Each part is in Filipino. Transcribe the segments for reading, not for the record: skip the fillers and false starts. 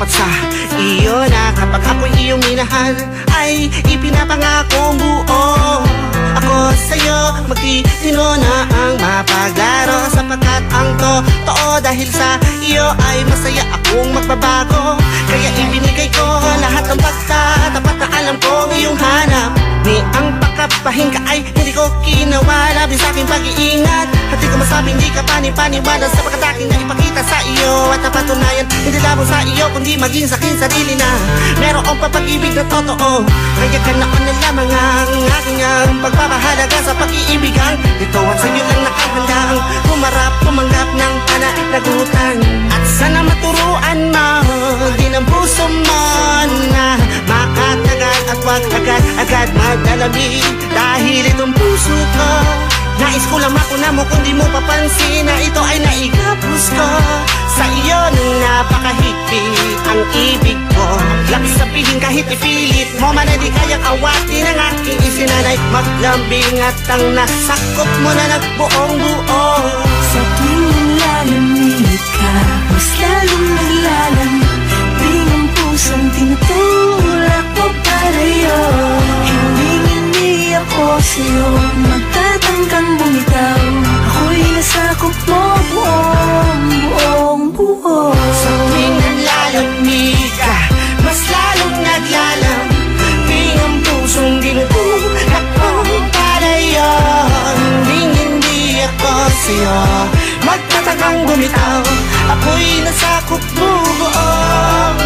tapat sa iyo na kapag ako'y iyong minahal ay ipinapangakong buo ako sa'yo. Magtitino na ang mapaglaro sapagkat ang totoo dahil sa iyo ay masaya akong magbabago. Kaya ibinigay ko lahat ng pagtatapat na alam kong iyong hanap. Ni ang pagkapahinga ay hindi ko kinawala din sa aking pag-iingat. At di ko masabing di ka panipaniwala sapagkat aking naipakita sa iyo at napatunayan hindi lamang sa iyo kundi maging sa aking sarili na merong papag-ibig na totoo. Kaya ganaon na lamang ang aking pagpapahalaga sa pag-iibigan. Ito at sa'yo lang nakahandang humarap, tumanggap ng pananagutan. At sana maturuan mo din ang puso mo na makatagal at wag agad-agad maglalamig. Dahil itong puso ko nais ko lang makuna mo kung di mo papansin na ito ay naigapos ko sa iyo nang napakahigpit ang ibig ko. Labis sabihin kahit ipilit mo man ay di kayang awatin ang aking isinalay. Maglambing at ang nasakop mo na nagbuong buo. Sa tuwing lalamig ka, mas lalong naglalambing ang pusong tinutulak mo para iyo. Hindi ako sa'yo magtatangkang bumitaw. Ako'y nasakop mo buong buo. Sa tuwing nalalamig ka, mas lalong naglalambing ang pusong tinutulak mo para iyo. Hindi ako sa'yo magtatangkang bumitaw. Ako'y nasakop mo buong.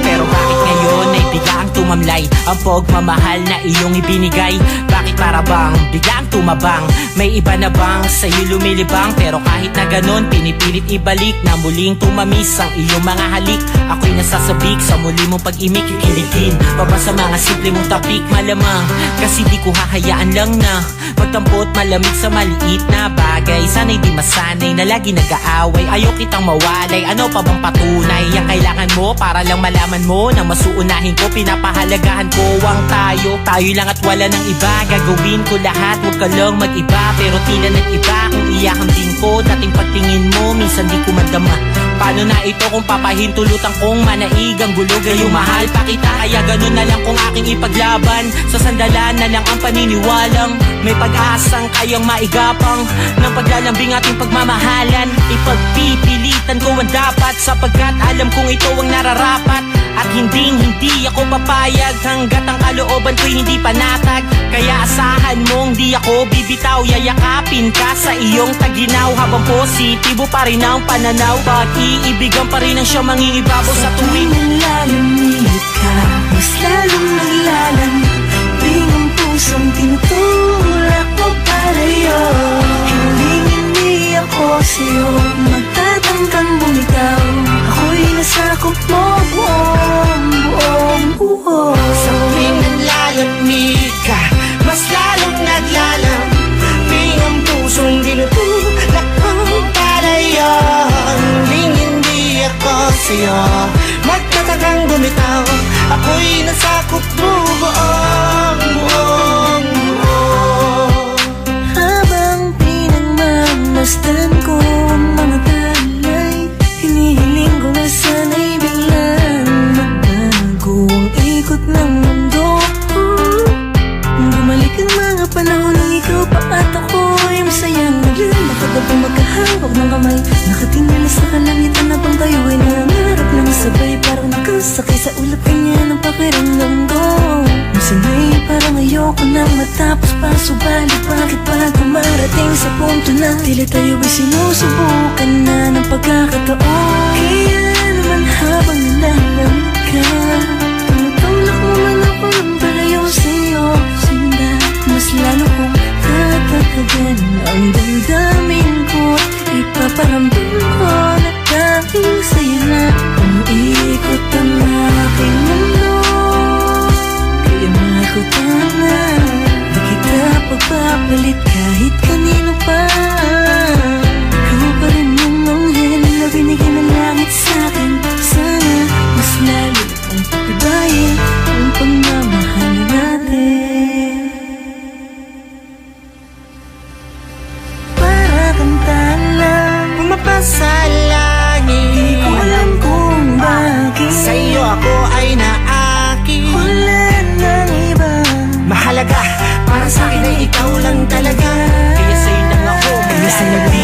Pero bakit ngayon ay biglang tumamlay ang pagmamahal na iyong ibinigay? Bakit para bang biglang tumabang? May iba na bang sa'yo lumilibang? Pero kahit na ganon pinipilit ibalik na muling tumamis ang iyong mga halik. Ako'y nasasabik sa muli mong pag-imik. Kikiligin pa ba sa mga simple mong tapik? Malamang kasi di ko hahayaan lang na magtampo at malamig sa maliit na bagay. Sana'y di masanay na lagi nag-aaway. Ayaw kitang mawalay, ano pa bang patunay? Ang kailangan mo para lang malaman mo na masuunahin ko, pinapahalagahan ko ang tayo. Tayo lang at wala ng iba. Gagawin ko lahat, huwag ka lang mag-iba. Pero tila nag-iba kung iyakambing ko. Dating pagtingin mo, minsan di ko madama. Paano na ito kung papahintulutan kong manaig ang gulo? Gayong mahal pa kita, kaya ganun na lang kung aking ipaglaban. Sa sandalan na lang ang paniniwalang may pag-asang kayang maigapang ng paglalambing ating pagmamahalan. Ipagpipilitan ko ang dapat sapagkat alam kong ito ang nararapat. At hindi ako papayag hanggat ang kalooban ko'y hindi panatag. Kaya asahan mong di ako bibitaw. Yayakapin ka sa iyong taginaw habang positibo pa rin ang pananaw. Pag-iibigan pa rin ang siyang mangingibabaw sa tuwing nalalamig ka, mas lalong naglalambing ang pusong tinutulak mo para iyo. Hindi ako sa'yo magtatangkang bumitaw. Ako'y nasakop mo buong buo. Sa tuwing nalalamig ka, mas lalong naglalambing ang pusong tinutulak mo para iyo. Hindi ako sa'yo magtatangkang bumitaw. Ako'y nasakop mo buong buo. Habang pinagmamasdan ko ang mga talay, hinihiling ko na sana'y biglang magbago ang ikot ng mundo. Bumalik ang mga panahon nang ikaw pa at ako'y masayang naglalakad habang magkahawak ng kamay. Nakatingala sa kalangitan habang tayo ay nangarap ng sabay. Parang nakasakay sa ulap kanya ng pakiramdam ko. Minsan ay parang ayoko nang matapos pa. Subalit bakit pa dumarating sa punto na tila tayo ay sinusubukan na ng pagkakataon. Kaya naman habang nalalamig ka, tumutulak mo man ako ng palayo sa'yo. Sinda, mas lalo kong tatatagan ang damdamin ko. Ipaparamdam ko na dahil sa'yo na umiikot ang aking mundo. Kaya makutan na di kita pagpapalit kahit kanino pa. Ikaw pa rin yung anghel na binigyan ng langit sa'kin. Sana mas lalo ang pagbabayin ang pagmamahal natin. Para kantaan lang ikaw lang talaga. Kaya sa'yo lang ako Kaya sa'yo lang